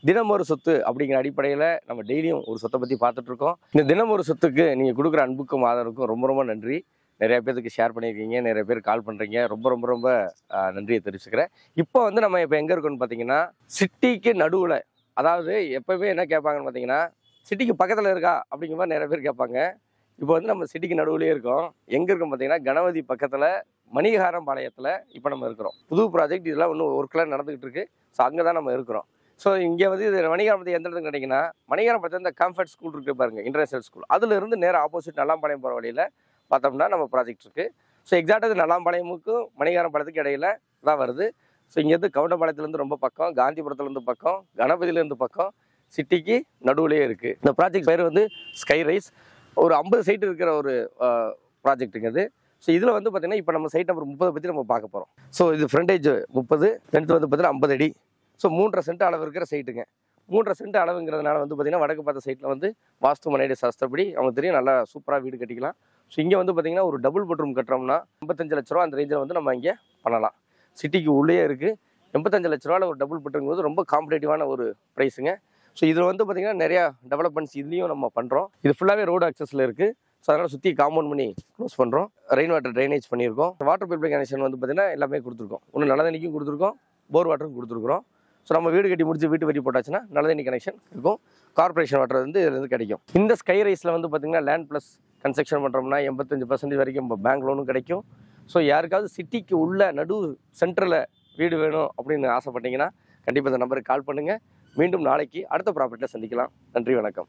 தினம் ஒரு சொத்து அப்படிங்கிற அடிப்படையில் நம்ம டெய்லியும் ஒரு சொத்தை பற்றி பார்த்துட்டு இருக்கோம். இந்த தினம் ஒரு சொத்துக்கு நீங்கள் கொடுக்குற அன்புக்கும் ஆதரவுக்கும் ரொம்ப ரொம்ப நன்றி. நிறைய பேருக்கு ஷேர் பண்ணியிருக்கீங்க, நிறைய பேர் கால் பண்ணுறீங்க, ரொம்ப ரொம்ப ரொம்ப நன்றியை தெரிவிச்சுக்கிறேன். இப்போ வந்து நம்ம இப்போ எங்கே இருக்கோம்னு பார்த்தீங்கன்னா, சிட்டிக்கு நடுவில், அதாவது எப்போவுமே என்ன கேட்பாங்கன்னு பார்த்தீங்கன்னா, சிட்டிக்கு பக்கத்தில் இருக்கா அப்படிங்கிற மாதிரி நிறைய பேர் கேட்பாங்க. இப்போ வந்து நம்ம சிட்டிக்கு நடுவுலேயே இருக்கோம். எங்கே இருக்கோம் பார்த்தீங்கன்னா, கணபதி பக்கத்தில் மணிகாரம் பாளையத்தில் இப்போ நம்ம இருக்கிறோம். புது ப்ராஜெக்ட் இதெல்லாம் இன்னும் ஒர்க்கெலாம் நடந்துகிட்டு இருக்கு. ஸோ அங்கே தான் நம்ம இருக்கிறோம். ஸோ இங்கே வந்து இது மணிகாரம் பற்றி எந்த இடத்துக்கு கேட்டிங்கன்னா, மணிகாரம் பற்றி இந்த கம்ஃபர்ட் ஸ்கூல் இருக்குது பாருங்கள், இன்டர்நேஷனல் ஸ்கூல். அதுலேருந்து நேராக ஆப்போசிட் நல்லாம்பாளையம் போகிற வழியில் பார்த்தோம்னா நம்ம ப்ராஜெக்ட் இருக்குது. ஸோ எக்ஸாக்டாக இது நல்லாம்பாளையமுக்கும் மணிகாரம் பாளையத்துக்கு இடையில தான் வருது. ஸோ இங்கேருந்து கவுண்டம்பாளையத்துலேருந்து ரொம்ப பக்கம், காந்திபுரத்துலேருந்து பக்கம், கணபதியிலேருந்து பக்கம், சிட்டிக்கு நடுவுலேயே இருக்குது. இந்த ப்ராஜெக்ட் பேர் வந்து ஸ்கை ரைஸ். ஒரு 50 சைட் இருக்கிற ஒரு ப்ராஜெக்ட்டுங்க இது. ஸோ இதில் வந்து பார்த்திங்கன்னா இப்போ நம்ம சைட் நம்பர் 30 பற்றி நம்ம பார்க்க போகிறோம். ஸோ இது ஃப்ரண்டேஜ் 30, லென்த் வந்து பார்த்திங்கன்னா 50 அடி. ஸோ 3.5 சென்ட் அளவு இருக்கிற சைட்டுங்க. 3.5 சென்ட் அளவுங்கிறதுனால வந்து பார்த்திங்கன்னா வடக்கு பார்த்த சைட்டில் வந்து வாஸ்து மனையுடைய சாஸ்திரப்படி அவங்க தெரியும் நல்லா சூப்பராக வீடு கட்டிக்கலாம். ஸோ இங்கே வந்து பார்த்திங்கன்னா ஒரு டபுள் பெட்ரூம் கட்டுறோம்னா 85 லட்ச ரூபா அந்த ரேஞ்சில் வந்து நம்ம இங்கே பண்ணலாம். சிட்டிக்கு உள்ளே இருக்குது. 85 லட்ச ரூபாவில் ஒரு டபுள் பெட்ரூம்ங்கிறது ரொம்ப காம்படேட்டிவான ஒரு ப்ரைஸுங்க. ஸோ இதில் வந்து பார்த்திங்கன்னா நிறையா டெவலப்மெண்ட்ஸ் இதுலேயும் நம்ம பண்ணுறோம். இது ஃபுல்லாகவே ரோடு அக்சஸில் இருக்குது. ஸோ அதனால் சுற்றி காம்பவுண்ட் பண்ணி க்ளோஸ் பண்ணுறோம். ரெயின் வாட்டர் ட்ரைனேஜ் பண்ணியிருக்கோம். வாட்டர் பைப் கனெக்ஷன் வந்து பார்த்திங்கன்னா எல்லாமே கொடுத்துருக்கோம். ஒன்று நல்ல தண்ணிக்கும் கொடுத்துருக்கோம், போர் வாட்டரும் கொடுத்துருக்குறோம். ஸோ நம்ம வீடு கட்டி முடிச்சு வீட்டு வரி போட்டாச்சுன்னா நல்ல தண்ணி கனெக்ஷன் இருக்கும். கார்பரேஷன் வாட்டர் வந்து இதுலேருந்து கிடைக்கும். இந்த ஸ்கை ரைஸில் வந்து பார்த்திங்கன்னா லேண்ட் ப்ளஸ் கன்ஸ்ட்ரக்ஷன் பண்ணுறோம்னா 85% வரைக்கும் நம்ம பேங்க் லோனும் கிடைக்கும். ஸோ யாருக்காவது சிட்டிக்கு உள்ள நடு சென்டரில் வீடு வேணும் அப்படின்னு ஆசைப்பட்டீங்கன்னா கண்டிப்பாக இந்த நம்பருக்கு கால் பண்ணுங்கள். மீண்டும் நாளைக்கு அடுத்த ப்ராப்பர்ட்டியில் சந்திக்கலாம். நன்றி, வணக்கம்.